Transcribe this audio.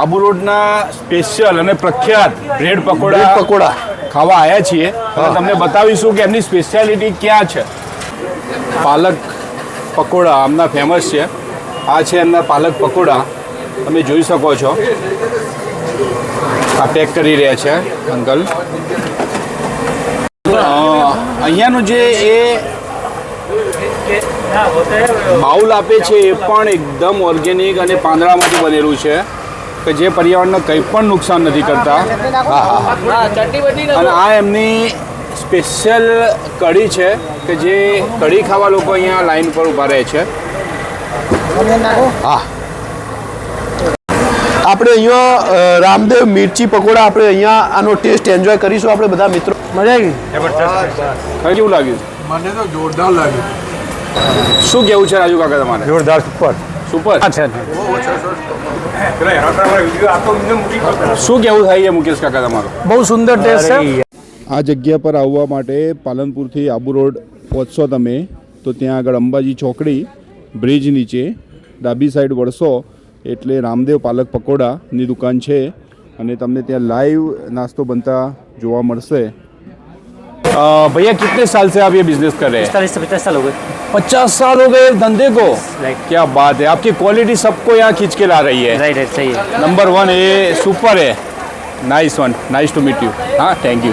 આબુ રોડના સ્પેશિયલ અને પ્રખ્યાત બ્રેડ પકોડા ખાવા આવ્યા છીએ અને તમને બતાવીશું કે એમની સ્પેશિયાલિટી ક્યાં છે. પાલક પકોડા આમના ફેમસ છે. આ છે એમના પાલક પકોડા, તમે જોઈ શકો છો. આ પેક કરી રહ્યા છે અંકલ. અહીંયાનું જે એ બાઉલ આપે છે એ પણ એકદમ ઓર્ગેનિક અને પાંદડામાંથી બનેલું છે કે જે પર્યાવરણને કંઈ પણ નુકસાન નથી કરતા. અને આ એમની સ્પેશિયલ કઢી છે કે જે કઢી ખાવા લોકો અહીંયા લાઈન પર ઊભા રહે છે. હા, આપણે અહીંયા રામદેવ મિર્ચી પકોડા આપણે અહીંયા આનો ટેસ્ટ એન્જોય કરીશું આપણે બધા મિત્રો. મજા આવી કેવું લાગ્યું? મને તો જોરદાર લાગ્યું. શું કેવું છે રાજુ કાકા તમારે? જોરદાર સુપર સુપર. શું કેવું થાય છે મુકેશ કાકા તમારું? બહુ સુંદર ટેસ્ટ છે. આ જગ્યા પર આવવા માટે પાલનપુરથી આબુ રોડ પહોંચશો તમે તો ત્યાં આગળ અંબાજી ચોકડી બ્રિજ નીચે ડાબી સાઈડ વળશો એટલે રામદેવ પાલક પકોડાની દુકાન છે અને તમને ત્યાં લાઈવ नाश्तो बनता જોવા મળશે. भैया कितने साल से आप ये बिजनेस कर रहे हैं? 40 से 50 साल हो गए. 50 साल हो गए धंधे को. Right. क्या बात है, आपकी क्वालिटी सबको यहाँ खींच के ला रही है. राइट सही है. नंबर 1 ये सुपर है. Nice one, nice to meet you. हाँ, थैंक यू.